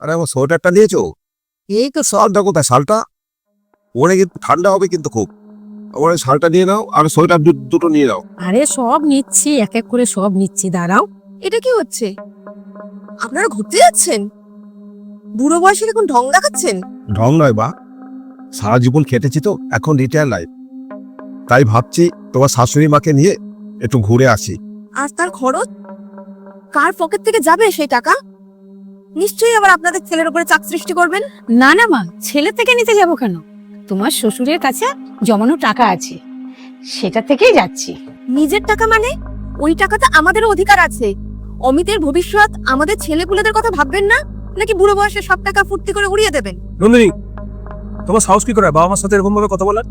আরে আমার সোয়েটারটা নিয়েছো? এই তো শালটা কোথায়? শালটা পরে কিন্তু ঠান্ডা হবে কিন্তু খুব। ওরে শালটা নিয়ে নাও আর সোয়েটার দুটো নিয়ে নাও। আরে সব নিচ্ছি, এক এক করে সব নিচ্ছি, দাঁড়াও। এটা কি হচ্ছে? আপনারা ঘুরতে যাচ্ছেন? বুড়ো বয়সে এখন ঢং দেখাচ্ছেন? ঢং নয় বা, সারা জীবন খেটেছি তো, এখন রিটায়ার লাইফ, তাই ভাবছি তোমার শাশুড়ি মাকে নিয়ে একটু ঘুরে আসি। আর তার খরচ? কার পকেট থেকে যাবে সেই টাকা? নিশ্চয়ই আবার আপনাদের ছেলের উপরে চাপ সৃষ্টি করবেন। না না মা, ছেলে থেকে নিতে যাব কেন? তোমার শ্বশুরের কাছে জমানো টাকা আছে, সেটা থেকেই যাচ্ছি। নিজের টাকা মানে? ওই টাকাতে আমাদেরও অধিকার আছে। অমিতের ভবিষ্যৎ, আমাদের ছেলেপুলেদের কথা ভাববেন না? নাকি বুড়ো বয়সে সব টাকা ফুর্তি করে উড়িয়ে দেবেন? নন্দিনী, তোমার সাহস কি করে বাবা মার সাথে এরকম ভাবে কথা বলার?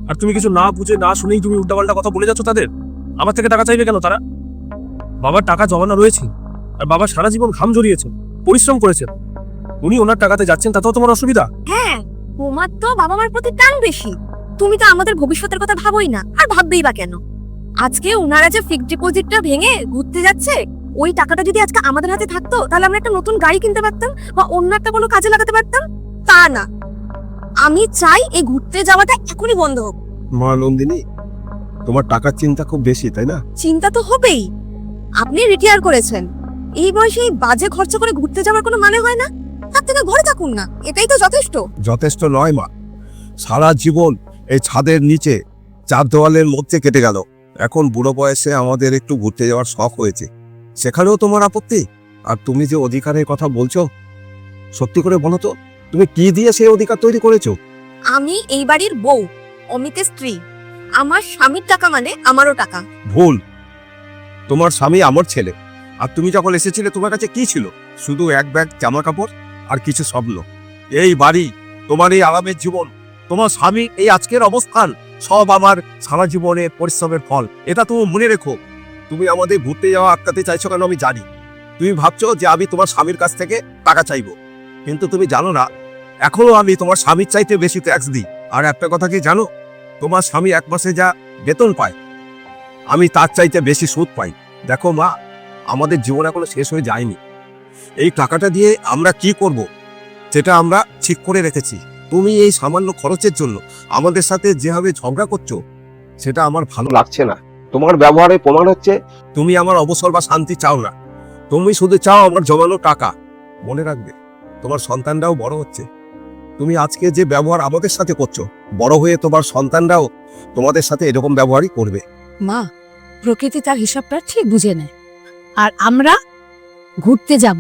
আর তুমি কিছু না বুঝে না শুনেই তুমি উল্টাপাল্টা কথা বলে যাচ্ছ তাদের। আমার থেকে টাকা চাইবে কেন তারা? বাবার টাকা জমানো রয়েছে, আর বাবা সারা জীবন ঘাম জড়িয়েছেন, পরিশ্রম করেছেন। উনি ওনার টাকাতে যাচ্ছেন, তাতেও তোমার অসুবিধা? হ্যাঁ, তোমার তো বাবা মার প্রতি টান বেশি। তুমি তো আমাদের ভবিষ্যতের কথা ভাবোই না, আর ভাববেই বা কেন? আজকে ওনারা যে ফিক্সড ডিপোজিটটা ভেঙে ঘুরতে যাচ্ছে, ওই টাকাটা যদি আজকে আমাদের হাতে থাকতো, তাহলে আমরা একটা নতুন গাড়ি কিনতে পারতাম বা অন্য একটা কোনো কাজে লাগাতে পারতাম। তা না, আমি চাই এই ঘুরতে যাওয়াটা এখনই বন্ধ হোক। মা নন্দিনী, তোমার টাকার চিন্তা খুব বেশি, তাই না? চিন্তা তো হবেই। আপনি রিটায়ার করেছেন, এই বয়সে এই বাজে খরচা করে ঘুরতে যাওয়ার কোনো মানে হয় না। তার থেকে ঘরে থাকুন না, এটাই তো যথেষ্ট। যথেষ্ট নয় মা, সারা জীবন এই ছাদের নিচে চার দেওয়ালের মধ্যে কেটে গেল। এখন বুড়ো বয়সে আমাদের একটু ঘুরতে যাওয়ার শখ হয়েছে, সেখানেও তোমার আপত্তি? আর তুমি যে অধিকারের কথা বলছো, সত্যি করে বলো তো, তুমি কি দিয়ে সেই অধিকার তৈরি করেছো? আমি এই বাড়ির বউ, অমিতের স্ত্রী। আমার স্বামীর টাকা মানে আমারও টাকা। ভুল, তোমার স্বামী আমার ছেলে। আর তুমি যখন এসেছিলে তোমার কাছে কি ছিল? শুধু এক ব্যাগ জামা কাপড় আর কিছু স্বপ্ন। এই বাড়ি, তোমার এই আরামের জীবন, তোমার স্বামী এই আজকের অবস্থান, সব আমার সারা জীবনের পরিশ্রমের ফল। এটা তুমি মনে রেখো। তুমি আমাদের ঘুরতে যাওয়া আটকাতে চাইছো কেন আমি জানি। তুমি ভাবছো যে আমি তোমার স্বামীর কাছ থেকে টাকা চাইবো, কিন্তু তুমি জানো না এখনো আমি তোমার স্বামীর চাইতে বেশি ট্যাক্স দিই। আর একটা কথা কি জানো, তোমার স্বামী এক মাসে যা বেতন পায়, আমি তার চাইতে বেশি সুদ পাই। দেখো মা, আমাদের জীবন এখনো শেষ হয়ে যায়নি। এই টাকাটা দিয়ে আমরা কি করব সেটা আমরা ঠিক করে রেখেছি। তুমি এই সামান্য খরচের জন্য আমাদের সাথে যেভাবে ঝগড়া করছো, সেটা আমার ভালো লাগছে না। তোমার ব্যবহারে প্রমাণ হচ্ছে তুমি আমার অবসর বা শান্তি চাও না। তুমি শুধু চাও আমার জমানো টাকা। মনে রাখবে, তোমার সন্তানরাও বড় হচ্ছে। তুমি আজকে যে ব্যবহার আমাদের সাথে করছো, বড় হয়ে তোমার সন্তানরাও তোমাদের সাথে এরকম ব্যবহারই করবে। মা, প্রকৃতি তার হিসাবটা ঠিক বুঝে নেয়, আর আমরা ঘুরতে যাব।